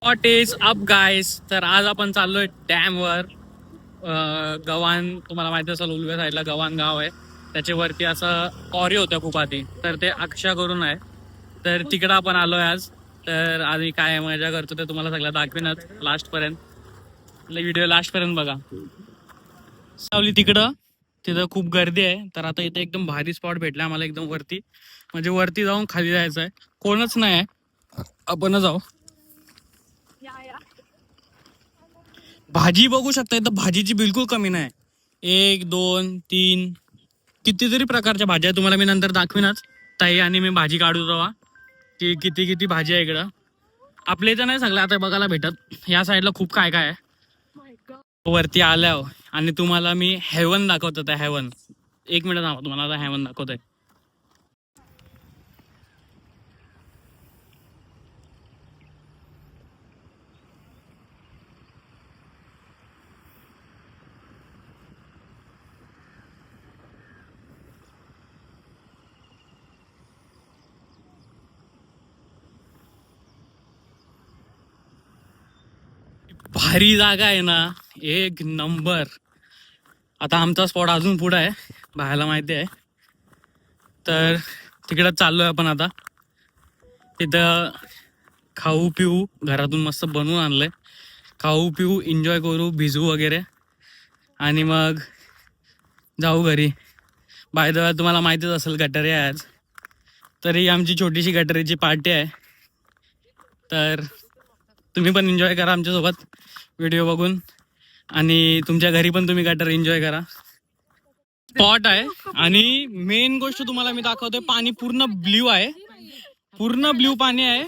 What is up गाईस. तर आज आपण चाललोय डॅमवर. गव्हाण तुम्हाला माहिती असेल, उलव्या साईडला गव्हाण गाव आहे. त्याच्यावरती असं कॉरी होत्या खूप आधी, तर ते अक्षा करून आहे. तर तिकडं आपण आलोय आज. तर आधी काय मजा करतो ते तुम्हाला सगळं दाखवेनच लास्ट पर्यंत. व्हिडिओ लास्ट पर्यंत बघा. सावली तिकडं, तिथं खूप गर्दी आहे. तर आता इथे एकदम भारी स्पॉट भेटला आम्हाला, एकदम वरती. म्हणजे वरती जाऊन खाली जायचं आहे, कोणच नाही आहे, आपण जाऊ. भाजी बघू शकता, इथं भाजीची बिलकुल कमी नाही. 1 2 3 कितीतरी प्रकारच्या भाज्या तुम्हाला मी नंतर दाखवीनच. ताई आणि मी भाजी काढू तेव्हा की किती किती भाजी आहे इकडं. आपल्या इथं नाही सगळं आता बघायला भेटत, या साईडला खूप काय काय आहे. वरती आल्यावर आणि तुम्हाला मी हेवन दाखवतो. त्या हेवन, 1 मिनिट थांबा, तुम्हाला आता हेवन दाखवतोय. भारी जागा आहे ना, 1 नंबर. आता आमचा स्पॉट अजून पुढे आहे, बाहेरला माहिती आहे. तर तिकडं चाललोय आपण आता. तिथं खाऊ पिऊ, घरातून मस्त बनवून आणलंय. खाऊ पिऊ, एन्जॉय करू, भिजू वगैरे, आणि मग जाऊ घरी. बाय द वे तुम्हाला माहितीच असेल, गटारी आहे आज. तरी आमची छोटीशी गटारीची पार्टी आहे. तर तुम्ही पण एन्जॉय करा आमच्यासोबत व्हिडिओ बघून, आणि तुमच्या घरी पण तुम्ही गटार एन्जॉय करा. स्पॉट आहे, आणि मेन गोष्ट तुम्हाला मी दाखवतोय, पाणी पूर्ण ब्ल्यू आहे, पूर्ण ब्ल्यू पाणी आहे.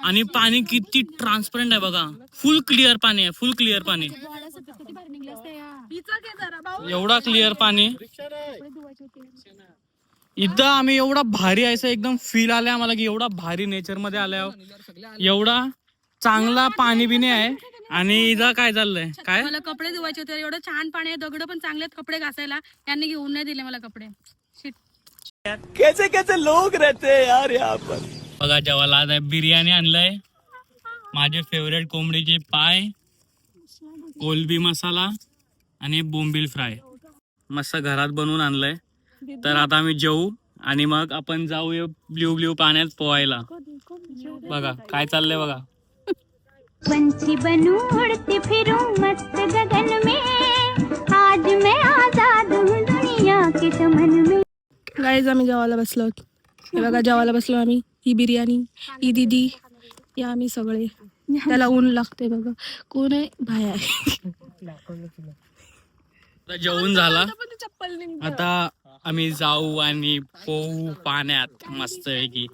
आणि पाणी किती ट्रान्सपरंट आहे बघा, फुल क्लिअर पाणी आहे, फुल क्लिअर पाणी. एवढा क्लिअर पाणी इथं. आम्ही एवढा भारी आहे, एकदम फील आलाय आम्हाला की एवढा भारी नेचर मध्ये आल्यावर एवढा चांगला पाणी बिणी आहे. आणि इथं काय चाललंय, काय मला कपडे धुवायचे होते, एवढं छान पाणी आहे, दगड पण चांगले आहेत कपडे घासायला. त्यांनी घेऊन नाही दिले मला कपडे. कैसे कैसे लोग रहते हैं यार यहाँ पर. बघा जेवायला आज बिर्याणी आणलंय, माझे फेवरेट कोंबडीचे पाय, कोलबी मसाला आणि बोंबील फ्राय मस्त घरात बनवून आणलंय. तर आता आम्ही जेवू आणि मग आपण जाऊ ब्ल्यू ब्ल्यू पाण्यात पोहायला. बघा काय चाललंय बघा. पंछी बनूं उड़ती फिरूं मस्त गगन में, आज मैं आजाद हूँ दुनिया के चमन में. गाईज आम्ही जेवायला बसलो. हे बघा जेवायला बसलो आम्ही. ही बिर्याणी, ही दीदी, या आम्ही सगळे. त्याला ऊन लागते बघा. कोण आहे? भाया आहे. जेवून झाला, आता आम्ही जाऊ आणि पोहू पाण्यात मस्त पैकी.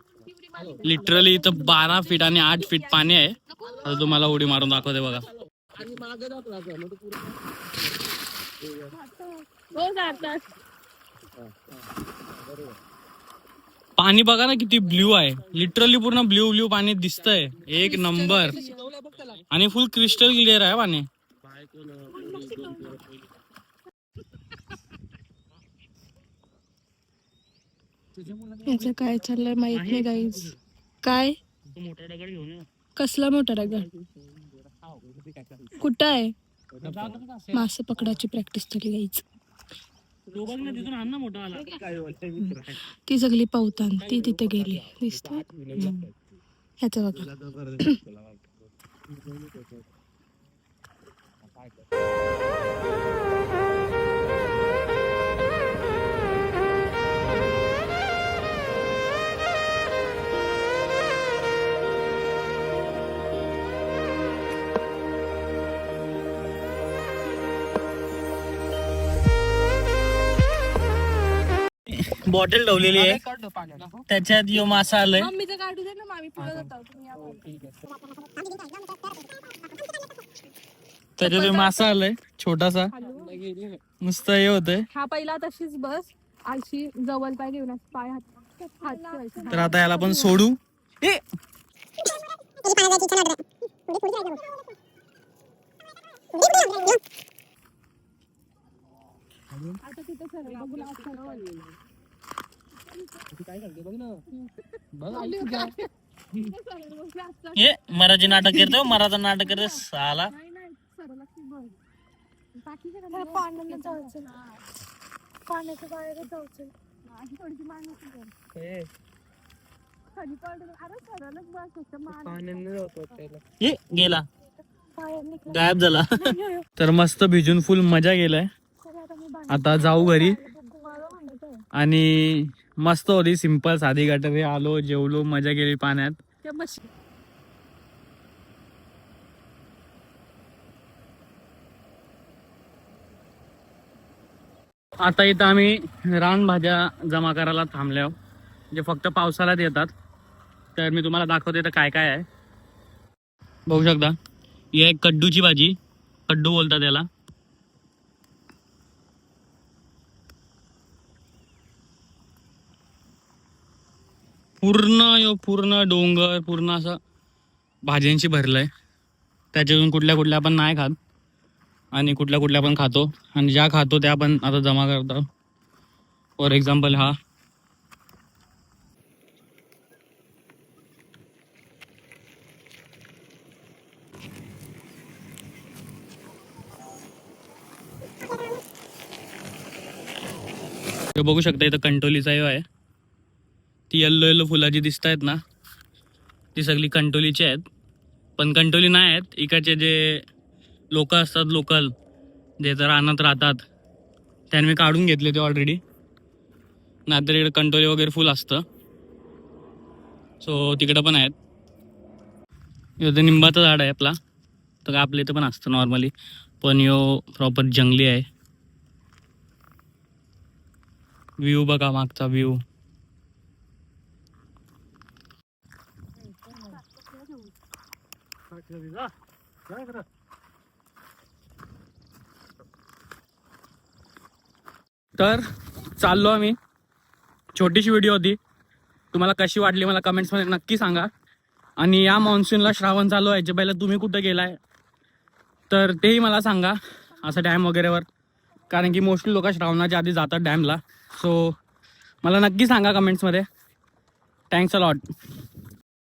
लिटरली इथं 12 फीट आणि 8 फीट पाणी आहे. आता तुम्हाला उडी मारून दाखवते बघा. पाणी बघा ना किती ब्ल्यू आहे, लिटरली पूर्ण ब्ल्यू ब्ल्यू पाणी दिसतंय. 1 नंबर, आणि फुल क्रिस्टल क्लिअर आहे पाणी. याचं काय चाललंय माहित नाही गाईज. काय कसला मोठा दगड कुठं आहे? मासे पकडायची प्रॅक्टिस चालली गाईज. ती सगळी पावतान ती तिथे गेली दिसत. ह्याचं बघा. बॉटल ठेवलेली आहे, त्याच्यात यो मासा आलाय. त्याच्यात मासा आलाय छोटासा, नुसतं हे होतंय. हा पहिला तशीच बस अशी जवळ पाय घेऊन पाय हात. तर आता याला आपण सोडू. आता तिथं सर बघू. काय करते बघ ना, बघ हे मराठी नाटक करतो मराठा नाटक करतो साला. हे गेला गायब झाला. तर मस्त भिजून फुल मजा गेलाय. आता जाऊ घरी आणि मस्त होती सिंपल साधी गटारी. आलो जेवलो मजा केली पाण्यात. आता इथं आम्ही रानभाज्या जमा करायला थांबल्या जे फक्त पावसाळ्यात येतात. तर मी तुम्हाला दाखवते इथं काय काय आहे. बघू शकता ही आहे कड्डूची भाजी. कड्डू बोलतात त्याला. पूर्ण डोंगर पूर्ण असं भाज्यांशी भरलंय. त्याच्यातून कुठल्या कुठल्या आपण नाही खात आणि कुठल्या कुठल्या आपण खातो आणि ज्या खातो त्या आपण आता जमा करतो. फॉर एक्झाम्पल हा बघू शकता इथं कंटोलीचा आहे. ती येल्लो फुलाची दिसत आहेत ना ती सगळी कंटोलीची आहेत. पण कंटोली नाही आहेत. इकडचे जे लोक असतात लोकल जे तर रानात राहतात त्यांनी मी काढून घेतले ते ऑलरेडी. नाहीतर इकडे कंटोली वगैरे फुल असतं. सो तिकडं पण आहेत. इथं निंबाचं झाड आहे आपला. तर आपल्या इथं पण असतं नॉर्मली. पण यो प्रॉपर जंगली आहे. व्ह्यू बघा मागचा व्ह्यू. तर चाललो आम्ही. छोटीशी व्हिडिओ होती. तुम्हाला कशी वाटली मला कमेंट्समध्ये नक्की सांगा. आणि या मान्सूनला श्रावण चालू व्हायचे पहिलं तुम्ही कुठं गेलाय तर तेही मला सांगा असं डॅम वगैरेवर. कारण की मोस्टली लोक श्रावणाच्या आधी जातात डॅमला. सो मला नक्की सांगा कमेंट्समध्ये. Thanks a lot.